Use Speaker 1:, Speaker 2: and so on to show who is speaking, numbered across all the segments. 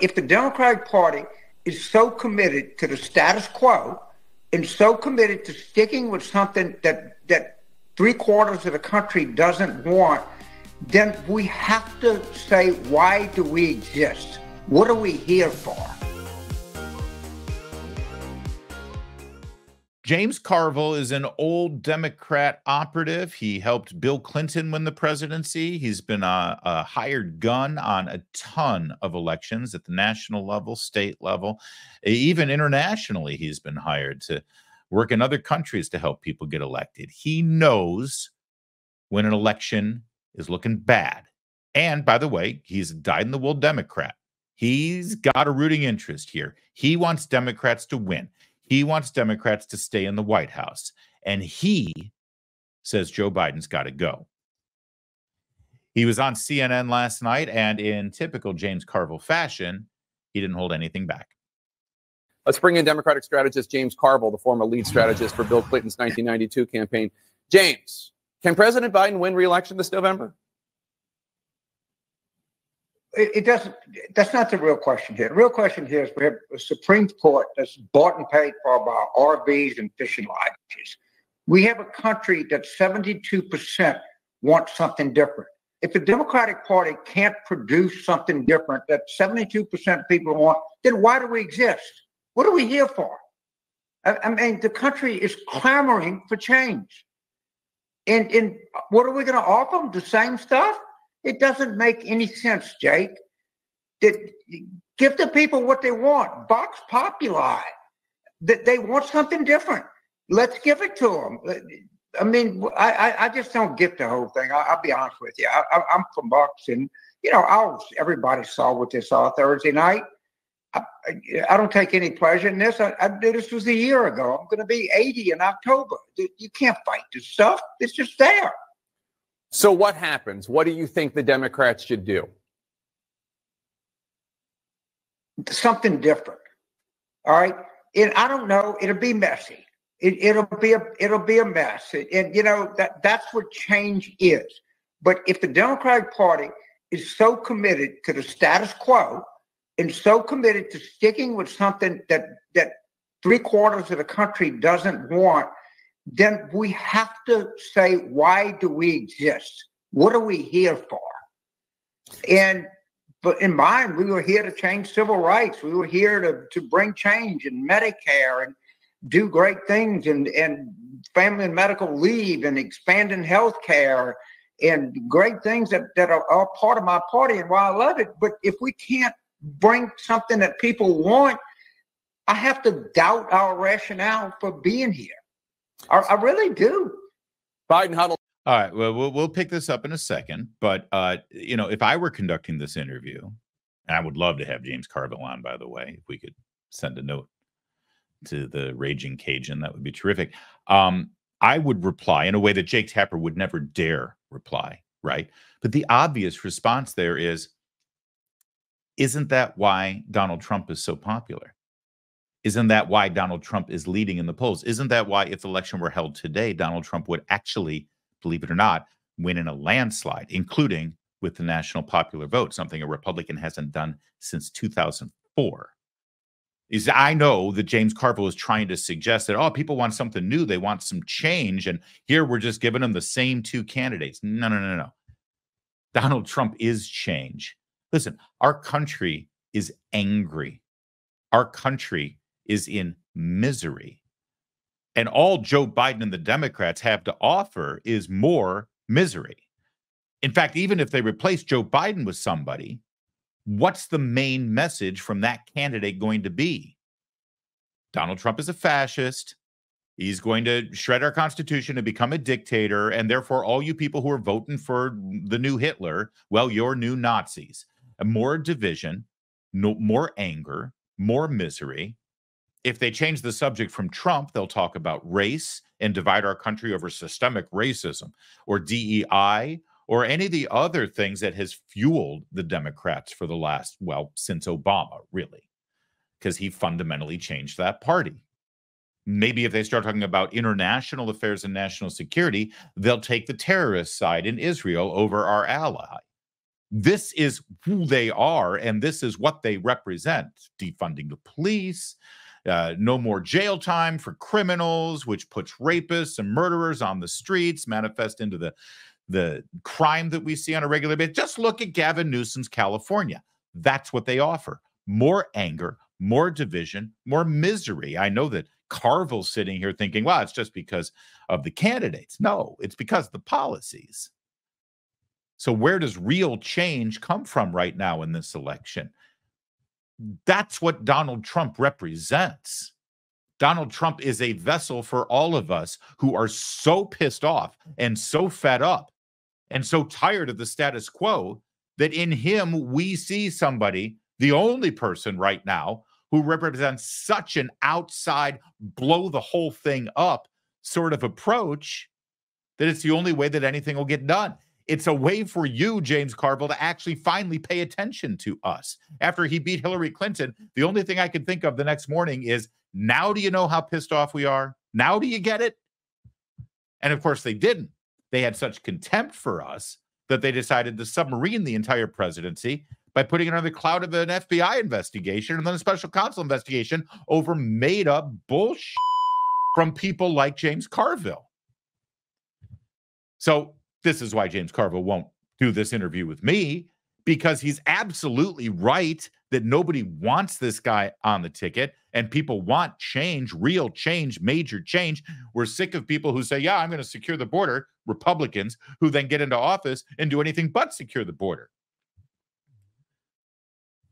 Speaker 1: if the Democratic Party is so committed to the status quo and so committed to sticking with something that three-quarters of the country doesn't want, then we have to say, why do we exist? What are we here for?
Speaker 2: James Carville is an old Democrat operative. He helped Bill Clinton win the presidency. He's been a hired gun on a ton of elections at the national level, state level, even internationally. He's been hired to work in other countries to help people get elected. He knows when an election is looking bad. And by the way, he's a dyed-in-the-wool Democrat. He's got a rooting interest here. He wants Democrats to win. He wants Democrats to stay in the White House. And he says Joe Biden's got to go. He was on CNN last night, and in typical James Carville fashion, he didn't hold anything back.
Speaker 3: Let's bring in Democratic strategist James Carville, the former lead strategist for Bill Clinton's 1992 campaign. James, can President Biden win re-election this November?
Speaker 1: It doesn't. That's not the real question here. The real question here is we have a Supreme Court that's bought and paid for by RVs and fishing lodges. We have a country that 72% want something different. If the Democratic Party can't produce something different that 72% of people want, then why do we exist? What are we here for? I mean, the country is clamoring for change. And what are we going to offer them? The same stuff? It doesn't make any sense, Jake. Give the people what they want. Vox populi. They want something different. Let's give it to them. I mean, I just don't get the whole thing. I'll be honest with you. I'm from Bucks, and everybody saw what they saw Thursday night. I don't take any pleasure in this. This was a year ago. I'm going to be 80 in October. You can't fight this stuff. It's just there.
Speaker 3: So what happens? What do you think the Democrats should do?
Speaker 1: Something different. All right. And I don't know. It'll be messy. It'll be a mess. And that's what change is. But if the Democratic Party is so committed to the status quo and so committed to sticking with something that three-quarters of the country doesn't want, then we have to say, why do we exist? What are we here for? But in mine, we were here to change civil rights. We were here to bring change in Medicare and do great things and family and medical leave and expanding health care and great things that are part of my party and why I love it. But if we can't bring something that people want, I have to doubt our rationale for being here. I really do.
Speaker 3: Biden huddle.
Speaker 2: All right. Well, we'll pick this up in a second. But, if I were conducting this interview, and I would love to have James Carville on, by the way, if we could send a note to the Raging Cajun, that would be terrific. I would reply in a way that Jake Tapper would never dare reply, right? But the obvious response there is, isn't that why Donald Trump is so popular? Isn't that why Donald Trump is leading in the polls? Isn't that why, if the election were held today, Donald Trump would actually, believe it or not, win in a landslide, including with the national popular vote, something a Republican hasn't done since 2004? I know that James Carville is trying to suggest that, people want something new. They want some change. And here we're just giving them the same two candidates. No. Donald Trump is change. Listen, our country is angry. Our country is in misery. And all Joe Biden and the Democrats have to offer is more misery. In fact, even if they replace Joe Biden with somebody, what's the main message from that candidate going to be? Donald Trump is a fascist. He's going to shred our Constitution and become a dictator. And therefore, all you people who are voting for the new Hitler, well, you're new Nazis. More division, more anger, more misery. If they change the subject from Trump, they'll talk about race and divide our country over systemic racism or DEI or any of the other things that has fueled the Democrats for the last, since Obama, really, because he fundamentally changed that party. Maybe if they start talking about international affairs and national security, they'll take the terrorist side in Israel over our ally. This is who they are, and this is what they represent. Defunding the police, no more jail time for criminals, which puts rapists and murderers on the streets, manifest into the crime that we see on a regular basis. Just look at Gavin Newsom's California. That's what they offer. More anger, more division, more misery. I know that Carville's sitting here thinking, well, it's just because of the candidates. No, it's because of the policies. So where does real change come from right now in this election? That's what Donald Trump represents. Donald Trump is a vessel for all of us who are so pissed off and so fed up and so tired of the status quo that in him we see somebody, the only person right now who represents such an outside, blow the whole thing up sort of approach that it's the only way that anything will get done. It's a way for you, James Carville, to actually finally pay attention to us. After he beat Hillary Clinton, the only thing I could think of the next morning is, now do you know how pissed off we are? Now do you get it? And of course they didn't. They had such contempt for us that they decided to submarine the entire presidency by putting it under the cloud of an FBI investigation and then a special counsel investigation over made-up bullshit from people like James Carville. So this is why James Carville won't do this interview with me, because he's absolutely right that nobody wants this guy on the ticket, and people want change, real change, major change. We're sick of people who say, yeah, I'm going to secure the border, Republicans, who then get into office and do anything but secure the border.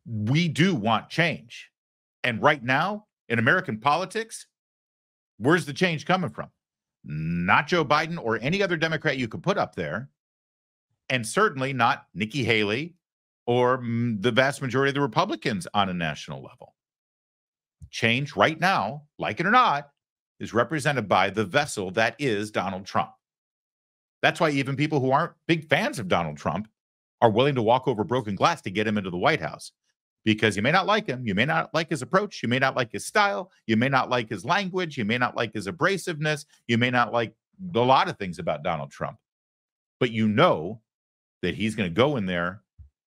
Speaker 2: We do want change. And right now, in American politics, where's the change coming from? Not Joe Biden or any other Democrat you could put up there, and certainly not Nikki Haley or the vast majority of the Republicans on a national level. Change right now, like it or not, is represented by the vessel that is Donald Trump. That's why even people who aren't big fans of Donald Trump are willing to walk over broken glass to get him into the White House. Because you may not like him, you may not like his approach, you may not like his style, you may not like his language, you may not like his abrasiveness, you may not like a lot of things about Donald Trump. But you know that he's going to go in there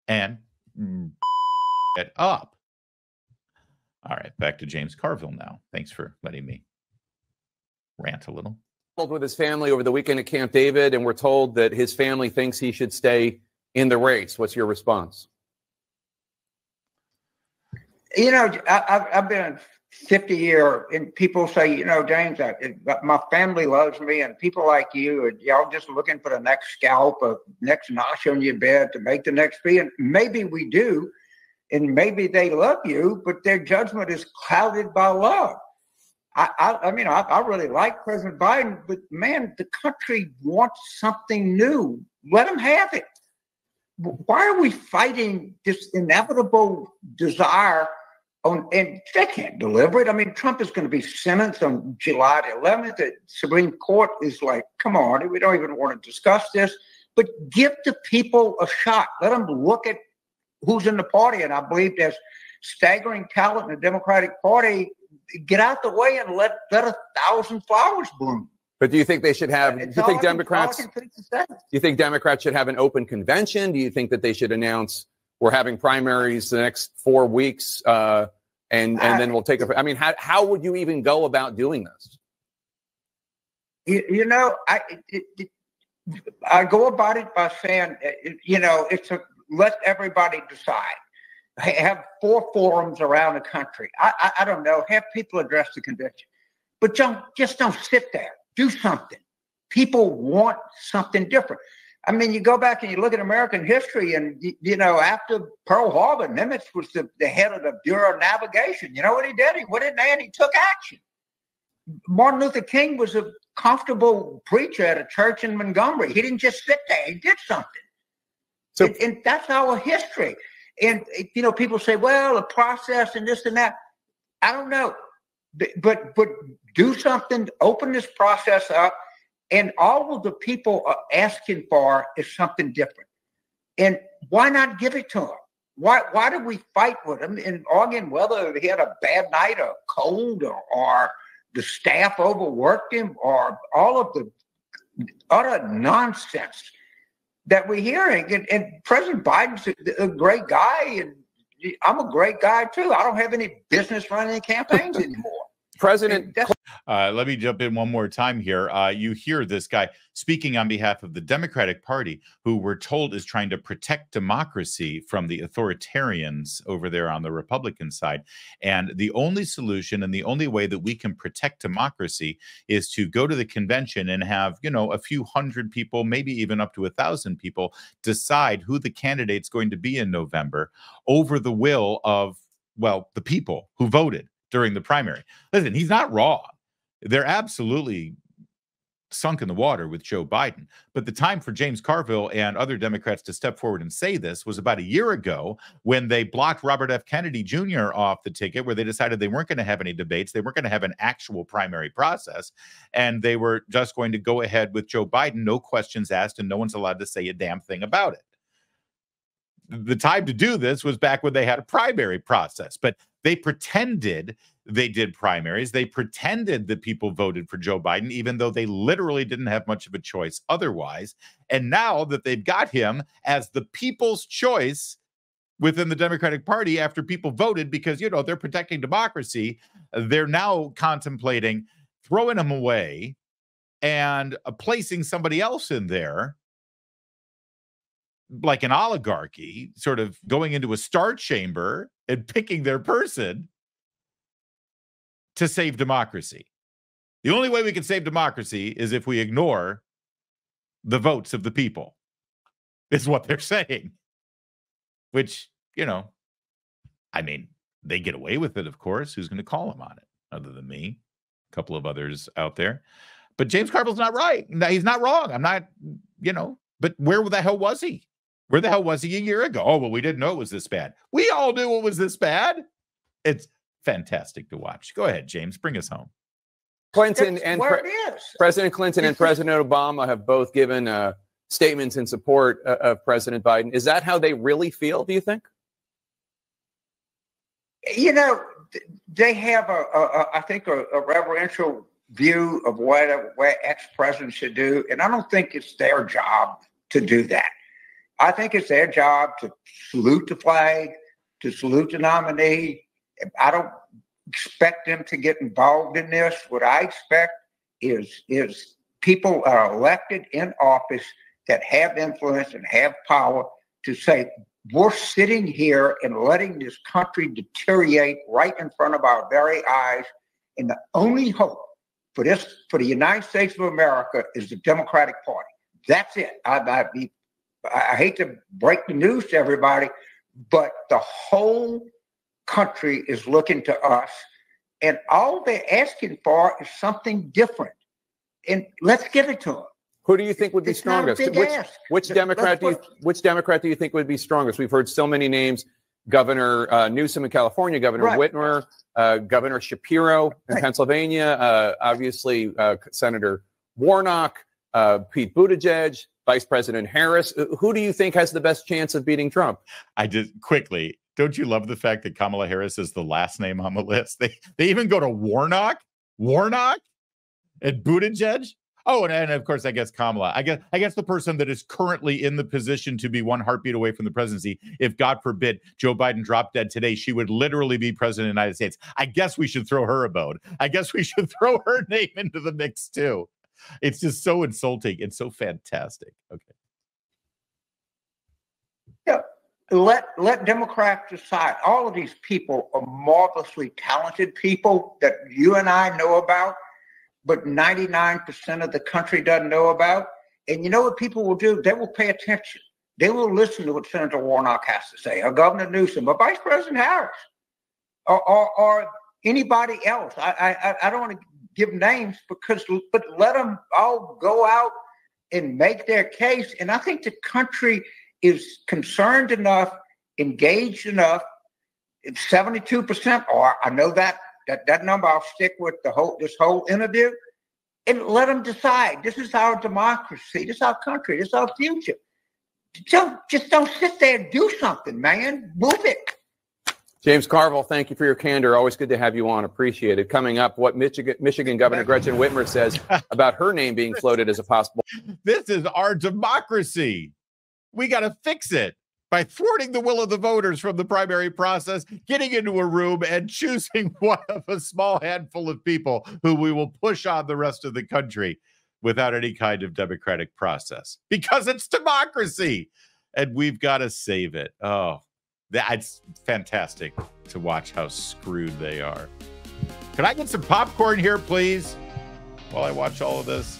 Speaker 2: and get up. All right, back to James Carville now. Thanks for letting me rant a little.
Speaker 3: With his family over the weekend at Camp David, and we're told that his family thinks he should stay in the race. What's your response?
Speaker 1: You know, I've been 50 years, and people say, you know, James, my family loves me, and people like you, and y'all just looking for the next scalp, or next notch on your bed to make the next fee. And maybe we do, and maybe they love you, but their judgment is clouded by love. I mean, I really like President Biden, but man, the country wants something new. Let them have it. Why are we fighting this inevitable desire? And they can't deliver it. I mean, Trump is going to be sentenced on July the 11th. The Supreme Court is like, come on, we don't even want to discuss this. But give the people a shot. Let them look at who's in the party. And I believe there's staggering talent in the Democratic Party. Get out the way and let 1,000 flowers bloom.
Speaker 3: But do you think they should have, do you think Democrats should have an open convention? Do you think that they should announce, we're having primaries the next 4 weeks, and then we'll take a, I mean, how would you even go about doing this?
Speaker 1: You know, I go about it by saying, you know, let everybody decide. Have 4 forums around the country. I don't know, have people address the convention. But just don't sit there. Do something. People want something different. I mean, you go back and you look at American history, and, you know, after Pearl Harbor, Nimitz was the head of the Bureau of Navigation. You know what he did? He went in there and he took action. Martin Luther King was a comfortable preacher at a church in Montgomery. He didn't just sit there. He did something. So, and that's our history. And, you know, people say, well, the process and this and that. I don't know. But do something, open this process up. And all of the people are asking for is something different. And why not give it to them? Why do we fight with them and argue whether he had a bad night or cold or the staff overworked him or all of the utter nonsense? that we're hearing. And President Biden's a great guy, and I'm a great guy too. I don't have any business running campaigns anymore.
Speaker 3: President,
Speaker 2: let me jump in one more time here. You hear this guy speaking on behalf of the Democratic Party, who we're told is trying to protect democracy from the authoritarians over there on the Republican side. And the only solution and the only way that we can protect democracy is to go to the convention and have, you know, a few hundred people, maybe even up to 1,000 people, decide who the candidate's going to be in November over the will of, well, the people who voted during the primary. Listen, he's not wrong. They're absolutely sunk in the water with Joe Biden. But the time for James Carville and other Democrats to step forward and say this was about a year ago, when they blocked Robert F. Kennedy Jr. off the ticket, where they decided they weren't going to have any debates. They weren't going to have an actual primary process. And they were just going to go ahead with Joe Biden, no questions asked, and no one's allowed to say a damn thing about it. The time to do this was back when they had a primary process, but they pretended they did primaries. They pretended that people voted for Joe Biden, even though they literally didn't have much of a choice otherwise. And now that they've got him as the people's choice within the Democratic Party after people voted because, you know, they're protecting democracy, they're now contemplating throwing him away and placing somebody else in there, like an oligarchy, sort of going into a star chamber and picking their person to save democracy. The only way we can save democracy is if we ignore the votes of the people, is what they're saying. Which, you know, I mean, they get away with it, of course. Who's going to call them on it other than me? A couple of others out there. But James Carville's not right. No, he's not wrong. I'm not, you know, but where the hell was he? Where the hell was he a year ago? Oh, well, we didn't know it was this bad. We all knew it was this bad. It's fantastic to watch. Go ahead, James. Bring us home.
Speaker 3: Clinton and President Clinton and President Obama have both given statements in support of President Biden. Is that how they really feel, do you think?
Speaker 1: You know, they have, I think, a reverential view of what ex-presidents should do. And I don't think it's their job to do that. I think it's their job to salute the flag, to salute the nominee. I don't expect them to get involved in this. What I expect is people are elected in office that have influence and have power to say, we're sitting here and letting this country deteriorate right in front of our very eyes. And the only hope for the United States of America is the Democratic Party. That's it. I hate to break the news to everybody, but the whole country is looking to us, and all they're asking for is something different. And let's give it to them.
Speaker 3: Who do you think would be strongest? Which Democrat do you think would be strongest? We've heard so many names: Governor Newsom in California, Governor Whitmer, Governor Shapiro in Pennsylvania, obviously Senator Warnock, Pete Buttigieg, Vice President Harris. Who do you think has the best chance of beating Trump?
Speaker 2: I just quickly, don't you love the fact that Kamala Harris is the last name on the list? They even go to Warnock and Buttigieg. Oh, and of course, I guess Kamala. I guess the person that is currently in the position to be one heartbeat away from the presidency. If God forbid Joe Biden dropped dead today, she would literally be president of the United States. I guess we should throw her a bone. I guess we should throw her name into the mix too. It's just so insulting and so fantastic. Okay.
Speaker 1: Yeah. Let Democrats decide. All of these people are marvelously talented people that you and I know about, but 99% of the country doesn't know about. And you know what people will do? They will pay attention. They will listen to what Senator Warnock has to say, or Governor Newsom, or Vice President Harris, or anybody else. I don't want to give names, but let them all go out and make their case. And I think the country is concerned enough, engaged enough. It's 72%, or I know that number. I'll stick with this whole interview, and let them decide. This is our democracy. This is our country. This is our future. Just don't sit there and do something, man. Move it.
Speaker 3: James Carville, thank you for your candor. Always good to have you on. Appreciate it. Coming up, what Michigan Governor Gretchen Whitmer says about her name being floated as a possible.
Speaker 2: This is our democracy. We got to fix it by thwarting the will of the voters from the primary process, getting into a room and choosing one of a small handful of people who we will push on the rest of the country without any kind of democratic process, because it's democracy and we've got to save it. Oh, that's fantastic to watch how screwed they are. Can I get some popcorn here, please, while I watch all of this?